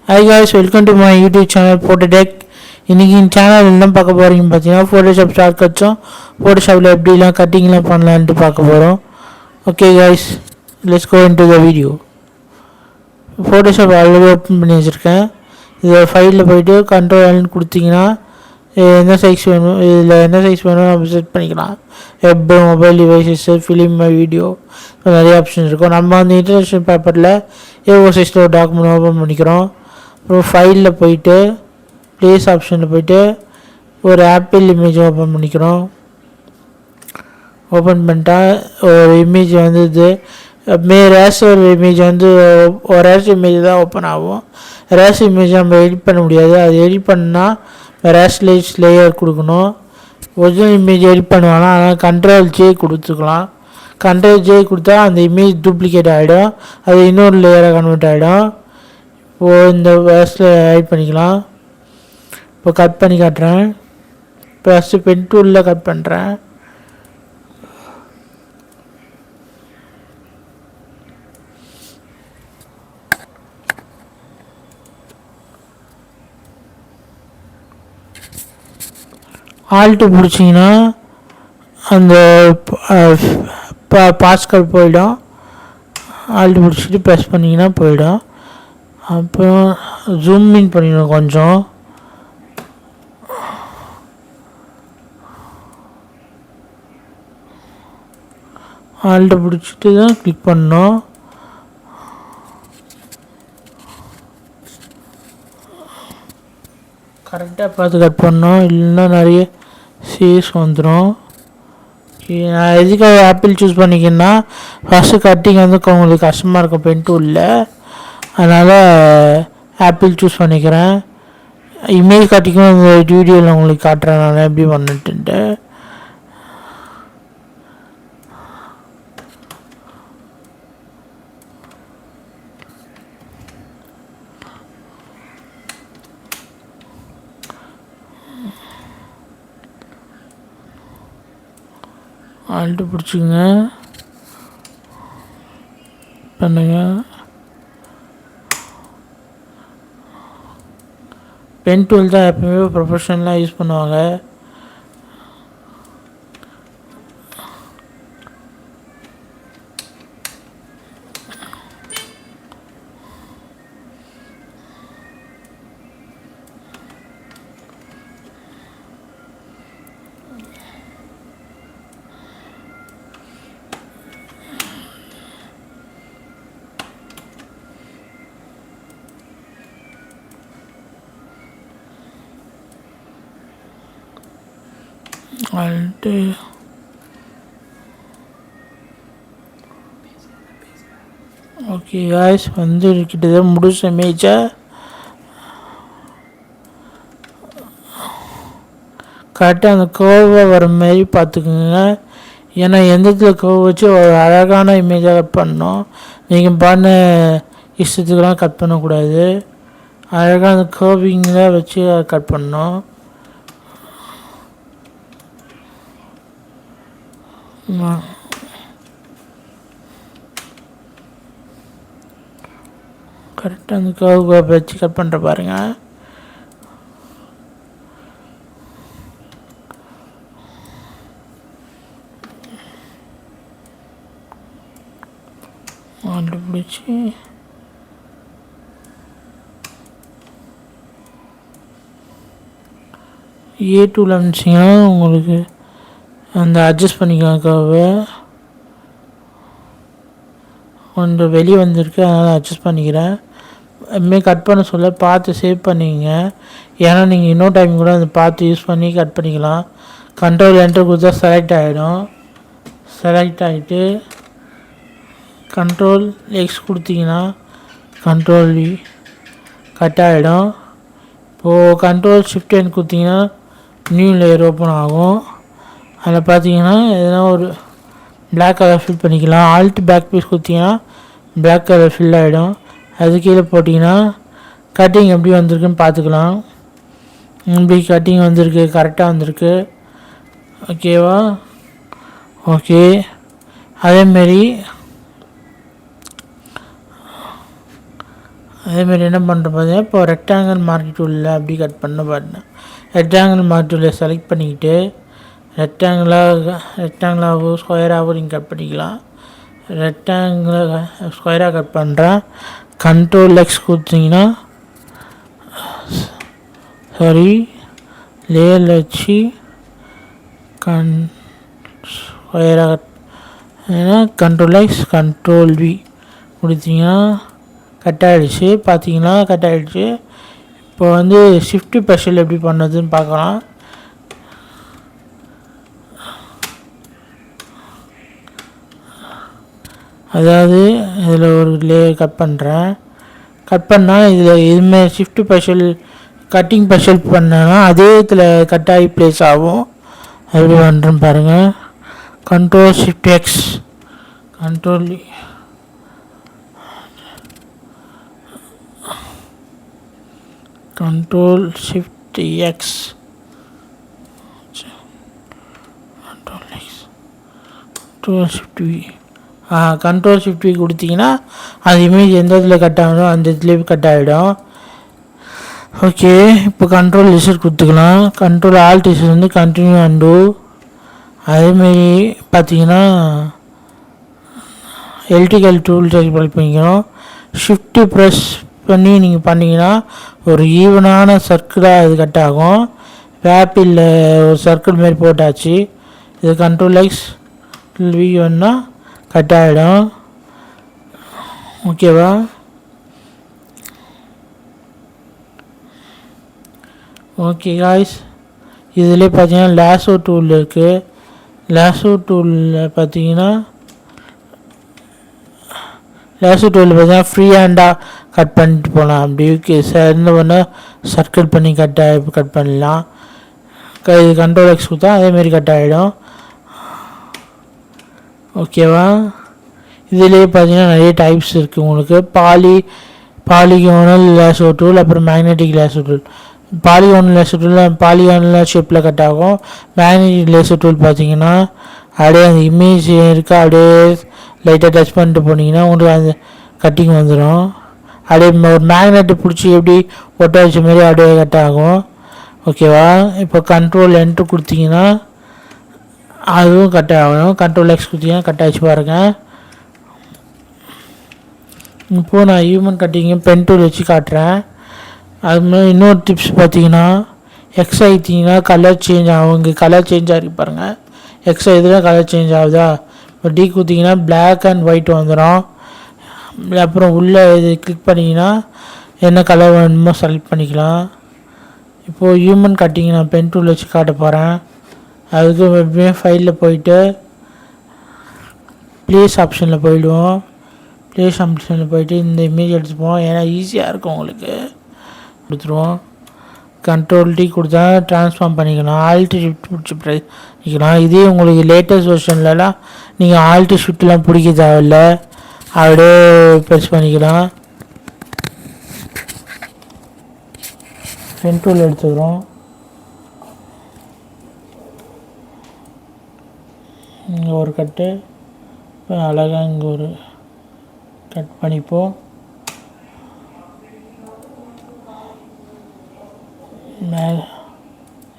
Hi guys, welcome to my YouTube channel Phototech. இன்னைக்கு இந்த channel என்ன பார்க்க போறீங்கன்னு பார்த்தீங்கன்னா ஃபோட்டோஷாப் ஷார்ட்கட்ஸும் ஃபோட்டோஷாப்பில் எப்படிலாம் கட்டிங்லாம் பண்ணலான்ட்டு பார்க்க போகிறோம். Okay guys, let's go into the video. Photoshop already open பண்ணி வச்சுருக்கேன். இதில் ஃபைலில் போய்ட்டு கண்ட்ரோல்னு கொடுத்தீங்கன்னா என்ன சைஸ் வேணும், இதில் என்ன சைஸ் வேணும் நம்ம செட் பண்ணிக்கலாம். Web, mobile devices, film, video, நிறைய ஆப்ஷன் இருக்கும். நம்ம வந்து இன்டர்நேஷ்னல் பேப்பரில் ஏஓ சைஸில் ஒரு டாக்குமெண்ட் ஓப்பன் பண்ணிக்கிறோம். அப்புறம் ஃபைலில் போய்ட்டு ப்ளேஸ் ஆப்ஷனில் போய்ட்டு ஒரு ஆப்பிள் இமேஜ் ஓப்பன் பண்ணிக்கிறோம். ஓப்பன் பண்ணிட்டா ஒரு இமேஜ் வந்து இது ரேஸ் ஒரு இமேஜ் வந்து ஒரு ரேஸ் இமேஜ் தான் ஓப்பன் ஆகும். ரேஸ் இமேஜ் நம்ம எடிட் பண்ண முடியாது. அது எடிட் பண்ணால் ரேஸ் லேயர் கொடுக்கணும். ஒரிஜினல் இமேஜ் எடிட் பண்ணுவாங்க, அதனால் கண்ட்ரோல் ஜே கொடுத்துக்கலாம். கண்ட்ரோல் ஜே கொடுத்தா அந்த இமேஜ் டூப்ளிகேட் ஆகிடும், அது இன்னொரு லேயராக கன்வெர்ட் ஆகிடும். இப்போது இந்த வேர்ஸில் ஆட் பண்ணிக்கலாம். இப்போ கட் பண்ணி காட்டுறேன். இப்போ ஃபஸ்ட்டு பென் டூலில் கட் பண்ணுறேன். ஆல்ட்டு பிடிச்சிங்கன்னா அந்த பாஸ்கல் போயிடும். ஆல்ட்டு பிடிச்சிட்டு ப்ரெஸ் பண்ணிங்கன்னா போயிடும். அப்புறம் ஜூம் இன் பண்ணிடணும் கொஞ்சம். ஆல்ட்டு பிடிச்சிட்டு தான் கிளிக் பண்ணணும். கரெக்டாக பார்த்து கட் பண்ணோம், இல்லைன்னா நிறைய சீஸ் வந்துடும். நான் எதுக்காக ஆப்பிள் சூஸ் பண்ணிக்கிறேன்னா ஃபஸ்ட்டு கட்டிங் வந்து உங்களுக்கு கஷ்டமாக இருக்கும் பென் டூலில், அதனால் ஆப்பிள் சூஸ் பண்ணிக்கிறேன். இமேஜ் கட்டிக்கும் இந்த வீடியோவில் உங்களுக்கு காட்டுறேன் நான் எப்படி பண்ணிட்டுன்ட்டு. ஆல்ட்டு பிடிச்சிங்க பண்ணுங்க. பென் டூல் தான் எப்பவுமே ப்ரொஃபஷனலாக யூஸ் பண்ணுவாங்க. ஆல்ட்டு ஓகே காய்ஸ், வந்து கிட்டத்தட்ட முடிச்ச இமேஜை கரெக்டாக அந்த கர்வை வர மாதிரி பார்த்துக்குங்க. ஏன்னா எந்த இடத்துல கர்வ் வச்சு ஒரு அழகான இமேஜாக கட் பண்ணணும். நீங்கள் பண்ண இஷ்டத்துக்கெலாம் கட் பண்ணக்கூடாது. அழகாக அந்த கர்விங்கில் வச்சு கட் பண்ணணும். கரெக்டாக அந்த கர்வை வச்சு கட் பண்ணுற பாருங்க. ஆல்ட்டு பிடிச்சி A2 இருந்துச்சிங்கன்னா உங்களுக்கு அந்த அட்ஜஸ்ட் பண்ணிக்காக கொஞ்சம் வெளியே வந்திருக்கு, அதனால் அட்ஜஸ்ட் பண்ணிக்கிறேன். இனிமேல் கட் பண்ண சொல்ல பார்த்து சேவ் பண்ணிங்க. ஏன்னா நீங்கள் இன்னொரு டைம் கூட அதை பார்த்து யூஸ் பண்ணி கட் பண்ணிக்கலாம். கண்ட்ரோல் என்டர் கொடுத்தா செலக்ட் ஆகிடும். செலக்ட் ஆகிட்டு கண்ட்ரோல் எக்ஸ் கொடுத்தீங்கன்னா கண்ட்ரோல் வி கட் ஆகிடும். இப்போது கண்ட்ரோல் ஷிஃப்ட் என் கொடுத்தீங்கன்னா நியூ லேயர் ஓப்பன் ஆகும். அதில் பார்த்தீங்கன்னா எதனா ஒரு பிளாக் கலர் ஃபில் பண்ணிக்கலாம். ஆல்ட் பேக் பீஸ் கொடுத்தீங்கன்னா பிளாக் கலர் ஃபில் ஆகிடும். அது கீழே போட்டிங்கன்னா கட்டிங் எப்படி வந்திருக்குன்னு பார்த்துக்கலாம். இப்படி கட்டிங் வந்திருக்கு, கரெக்டாக வந்திருக்கு. ஓகேவா? ஓகே, அதேமாரி அதேமாதிரி என்ன பண்ணுற பார்த்தீங்கன்னா இப்போ ரெக்டாங்கிள் மார்க் டூலில் அப்படி கட் பண்ண பாருங்க. ரெக்டாங்கிள் மார்க் டூலில் செலக்ட் பண்ணிக்கிட்டு ரெக்டாங்கிளாகவும் ஸ்கொயராகவும் நீங்கள் கட் பண்ணிக்கலாம். ரெக்டாங்கிள் ஸ்கொயராக கட் பண்ணுறேன். கண்ட்ரோல் எக்ஸ் கொடுத்தீங்கன்னா லேயரில் வச்சு ஸ்கொயராக கட் ஏன்னா கண்ட்ரோல் எக்ஸ் கண்ட்ரோல் வி கொடுத்தீங்கன்னா கட் ஆகிடுச்சு. பார்த்தீங்கன்னா கட் ஆகிடுச்சு. இப்போ வந்து ஷிஃப்ட் ஸ்பெஷல் எப்படி பண்ணுறதுன்னு பார்க்கலாம். அதாவது இதில் ஒரு லேயர் கட் பண்ணுறேன். கட் பண்ணால் இதில் இதுமாரி ஷிஃப்ட் ஸ்பெஷல் கட்டிங் ஸ்பெஷல் பண்ணேன்னா அதே இதில் கட் ஆகி ப்ளேஸ் ஆகும். எப்படி பண்ணுறேன்னு பாருங்கள். Control shift X control shift X control shift V control shift V கொடுத்தீங்கன்னா அது இமேஜ் எந்த இதில் கட் ஆகணும் அந்த இதுலேயே கட் ஆகிடும். ஓகே, இப்போ கண்ட்ரோல் லிசர் கொடுத்துக்கலாம். கண்ட்ரோல் ஆல்ட் லிசர் வந்து கண்டினியூ அண்டு. அதேமாரி பார்த்தீங்கன்னா எலக்ட்ரிக்கல் டூல் செலக்ட் பண்ணிக்கணும். ஷிஃப்ட்டு ப்ரெஸ் பண்ணி நீங்கள் பண்ணிங்கன்னா ஒரு ஈவனான சர்க்கிளாக இது கட் ஆகும். வேப்பில் ஒரு சர்க்கிள் மாரி போட்டாச்சு. இது கண்ட்ரோல் எக்ஸ் வி வேணுன்னா கட் ஆகிடும். ஓகேவா? ஓகே காய்ஸ், இதில் பார்த்தீங்கன்னா லேசோ டூல் இருக்குது. லேசோ டூலில் பார்த்தீங்கன்னா பார்த்தீங்கன்னா ஃப்ரீ ஹேண்டாக கட் பண்ணிட்டு போகலாம். அப்படி சேர்ந்து ஒன்று சர்க்கிள் பண்ணி கட் பண்ணலாம். இது கண்ட்ரோல் எக்ஸ் கொடுத்தா அதேமாரி கட் ஆகிடும். ஓகேவா? இதிலே பார்த்தீங்கன்னா நிறைய டைப்ஸ் இருக்குது உங்களுக்கு. பாலிகோனல் லேசோ டூல், அப்புறம் magnetic lasso tool. Polygonal lasso டூலில் பாலிகோனல் ஷேப்பில் கட் ஆகும். மேக்னெட்டிக் லேசோ டூல் பார்த்தீங்கன்னா அப்படியே அந்த இமேஜ் இருக்கா அப்படியே லைட்டாக டச் பண்ணிட்டு போனீங்கன்னா உங்களுக்கு அந்த கட்டிங் வந்துடும். அப்படியே ஒரு மேக்னெட்டு பிடிச்சி எப்படி ஒட்ட வச்ச மாரி அப்படியே கட் ஆகும். ஓகேவா? இப்போ கண்ட்ரோல் என்ட்ரு கொடுத்தீங்கன்னா அதுவும் கட் ஆகணும். கண்ட்ரோல் எக்ஸ் கொடுத்தீங்கன்னா கட் ஆகிடுச்சு பாருங்கள். இப்போது நான் ஹியூமன் கட்டிங்கு பென் டூல் வச்சு காட்டுறேன். அது மாதிரி இன்னொரு டிப்ஸ் பார்த்தீங்கன்னா எக்ஸ் ஆகிட்டிங்கன்னா கலர் சேஞ்ச் ஆகும். இங்கே கலர் சேஞ்ச் ஆகி பாருங்கள். எக்ஸ் இதில் கலர் சேஞ்ச் ஆகுதா? இப்போ டி கொடுத்தீங்கன்னா பிளாக் அண்ட் ஒயிட் வந்துடும். அப்புறம் உள்ளே இது கிளிக் பண்ணிங்கன்னா என்ன கலர் வேணுமோ செலக்ட் பண்ணிக்கலாம். இப்போது ஹியூமன் கட்டிங் நான் பென் டூல் வச்சு காட்ட போகிறேன். அதுக்கு எப்படியுமே ஃபைலில் போயிட்டு ப்ளேஸ் ஆப்ஷனில் போயிடுவோம். ப்ளேஸ் ஆப்ஷனில் போயிட்டு இந்த இமேஜ் எடுத்துப்போம். ஏன்னா ஈஸியாக இருக்கும் உங்களுக்கு. கொடுத்துருவோம். கண்ட்ரோல் டி கொடுத்தா ட்ரான்ஸ்ஃபார்ம் பண்ணிக்கலாம். ஆல்ட்டு ஷிஃப்ட் பிடிச்சி பண்ணிக்கலாம். இதே உங்களுக்கு லேட்டஸ்ட் வெர்ஷன்லலாம் நீங்கள் ஆல்ட்டு ஷிஃப்ட்லாம் பிடிக்க தேவையில்லை, அப்படியே ப்ரெஸ் பண்ணிக்கலாம். பென் டூல் எடுத்துக்கிறோம். இங்கே ஒரு கட்டு அழகாக இங்கே ஒரு கட் பண்ணிப்போம். மேலே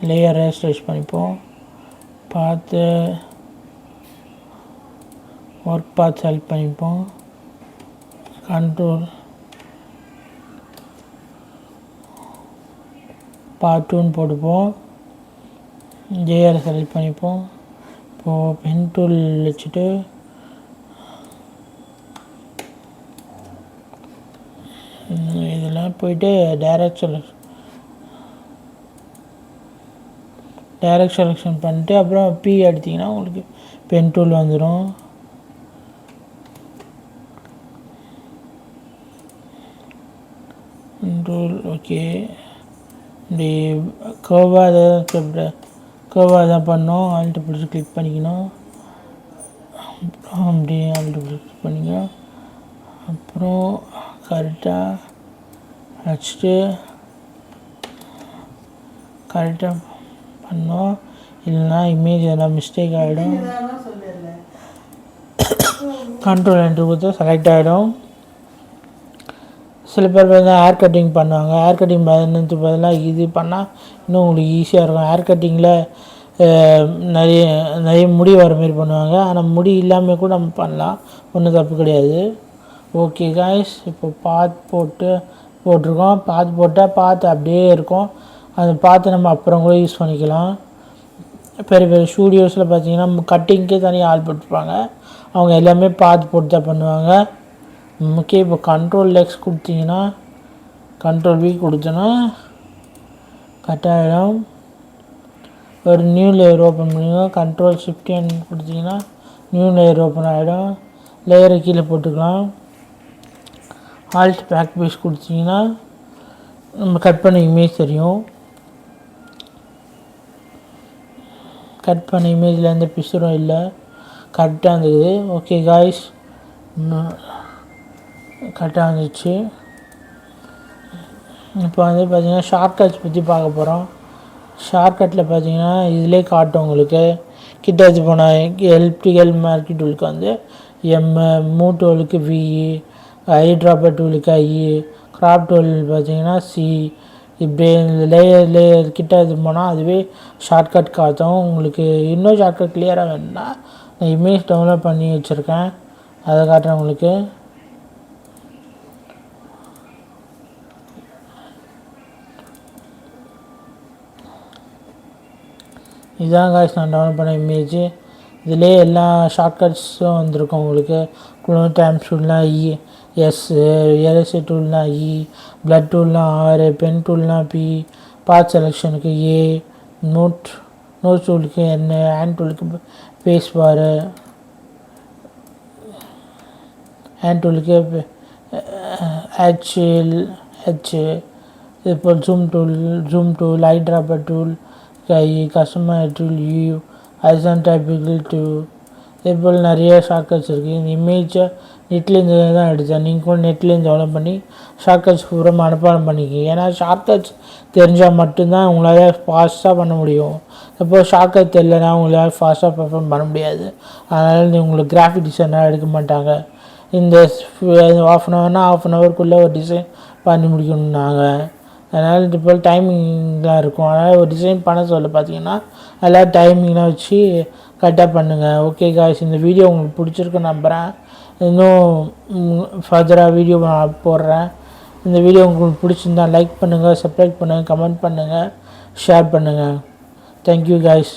லேயரை ஸ்ட்ரெச் பண்ணிப்போம். பார்த்து ஒர்க் பார்த்து செலக்ட் பண்ணிப்போம். கண்ட்ரோல் பார்ட் 2 போட்டுப்போம். லேயரை செலக்ட் பண்ணிப்போம். இப்போது பென் டூல் வச்சுட்டு இதெல்லாம் போயிட்டு டைரக்ட் செலெக்ஷன் பண்ணிட்டு அப்புறம் பி எடுத்திங்கன்னா உங்களுக்கு பென் டூல் வந்துடும். Tool okay. இப்படி கர்வாக தான் பண்ணோம். ஆல்ட்டு பிடிச்சி கிளிக் பண்ணிக்கணும். அப்புறம் அப்படியே ஆல்ட்டு பிடிச்சி கிளிக் பண்ணிக்கணும். அப்புறம் கரெக்டாக வச்சுட்டு கரெக்டாக பண்ணோம். இல்லைன்னா இமேஜ் எதனா மிஸ்டேக் ஆகிடும். கண்ட்ரோல் என்ட்ரு கொடுத்தா செலக்ட் ஆகிடும். சில பேர் பார்த்தீங்கன்னா ஹேர் கட்டிங் பண்ணுவாங்க. ஹேர் கட்டிங் பண்ணதுக்கு பதிலாக இது பண்ணால் இன்னும் உங்களுக்கு ஈஸியாக இருக்கும். ஹேர் கட்டிங்கில் நிறைய நிறைய முடி வர மாரி பண்ணுவாங்க. ஆனால் முடி இல்லாமல் கூட நம்ம பண்ணலாம், ஒன்றும் தப்பு கிடையாது. ஓகே காய்ஸ், இப்போ பாத் போட்டிருக்கோம். பாத் போட்டால் பாத்து அப்படியே இருக்கும். அந்த பாத்து நம்ம அப்புறம் கூட யூஸ் பண்ணிக்கலாம். பெரிய பெரிய ஸ்டூடியோஸில் பார்த்தீங்கன்னா கட்டிங்க்கே தனியாக ஆள் போட்டிருப்பாங்க. அவங்க எல்லாமே பாத்து போட்டு தான் பண்ணுவாங்க. ஓகே, இப்போ கண்ட்ரோல் எக்ஸ் கொடுத்தீங்கன்னா, கண்ட்ரோல் வி கொடுத்தோன்னா கட் ஆகிடும். ஒரு நியூ லேயர் ஓப்பன் பண்ணிங்க. கண்ட்ரோல் ஷிஃப்ட் என் கொடுத்தீங்கன்னா நியூ லேயர் ஓப்பன் ஆகிடும். லேயரை கீழே போட்டுக்கலாம். ஆல்ட் பேக் பேஸ் கொடுத்தீங்கன்னா நம்ம கட் பண்ண இமேஜ் தெரியும். கட் பண்ண இமேஜில் எந்த பிக்சரும் இல்லை, கரெக்டாக இருந்தது. ஓகே காய்ஸ், கரெக்டாக இருந்துச்சு. இப்போ வந்து பார்த்திங்கன்னா ஷார்ட்கட்ஸ் பற்றி பார்க்க போகிறோம். ஷார்ட்கட்டில் பார்த்தீங்கன்னா இதிலே காட்டும் உங்களுக்கு. கிட்ட வச்சு போனால் எலக்ட்ரிக்கல் மார்க்கெட் டூலுக்கு வந்து மூவ் டூலுக்கு வி, ஐ ட்ராப்பர் டூலுக்கு ஐ, கிராப் டூல் பார்த்தீங்கன்னா சி. இப்படி லேயர் கிட்ட இது போனால் அதுவே ஷார்ட்கட் காட்டும் உங்களுக்கு. இன்னும் ஷார்ட்கட் கிளியராக வேணும்னா நான் இமேஜ் டவுன்லோட் பண்ணி வச்சுருக்கேன், அதை காட்டுறேன் உங்களுக்கு. இதுதான் காய்ஸ் நான் டவுன்லோட் பண்ண இமேஜ். இதிலே எல்லா ஷார்ட்கட்ஸும் வந்திருக்கும் உங்களுக்கு. குளோன் டைம் டூல்னா இ, எஸ், எரேசர் டூல்னா இ, பிளட் டூல்னா ஆர், பென் டூல்னா பி, பார்ட் செலெக்ஷனுக்கு ஏ, நோட் டூலுக்கு என், ஹேண்ட் டூலுக்கு பேஸ் பாரு, ஹேண்ட் டூலுக்கு ஹெச், இப்போ zoom tool, eyedropper tool, customer tool U, ஐசன்டைபிக்கல் டூல், இதேபோல் நிறைய ஷார்ட்கட்ஸ் இருக்குது. இந்த இமேஜை நெட்லேருந்து தான் எடுத்தேன். நீங்கள் கூட நெட்லேருந்து டெவலப் பண்ணி ஷார்ட்கட்ஸ் பூரா மனப்பாடம் பண்ணிக்கிங்க. ஏன்னா ஷார்ட்கட்ஸ் தெரிஞ்சால் மட்டும்தான் உங்களால் ஃபாஸ்ட்டாக பண்ண முடியும். இப்போ ஷார்ட்கட் தெரியலனா உங்களால் ஃபாஸ்ட்டாக பெர்ஃபார்ம் பண்ண முடியாது. அதனால் உங்களுக்கு கிராஃபிக் டிசைனாக எடுக்க மாட்டாங்க. இந்த ஆஃப் அன் ஹவருக்குள்ளே ஒரு டிசைன் பண்ணி முடிக்கணுன்னாங்க. அதனால் இப்போ டைமிங்லாம் இருக்கும். அதனால் ஒரு டிசைன் பண்ண சொல்ல பார்த்தீங்கன்னா எல்லாம் டைமிங்லாம் வச்சு கரெக்டாக பண்ணுங்கள். ஓகே காய்ஸ், இந்த வீடியோ உங்களுக்கு பிடிச்சிருக்குன்னு நம்புகிறேன். இன்னும் ஃபர்தராக வீடியோ நான் போடுறேன். இந்த வீடியோ உங்களுக்கு பிடிச்சிருந்தா லைக் பண்ணுங்கள், சப்ஸ்கிரைப் பண்ணுங்கள், கமெண்ட் பண்ணுங்கள், ஷேர் பண்ணுங்கள். Thank you guys.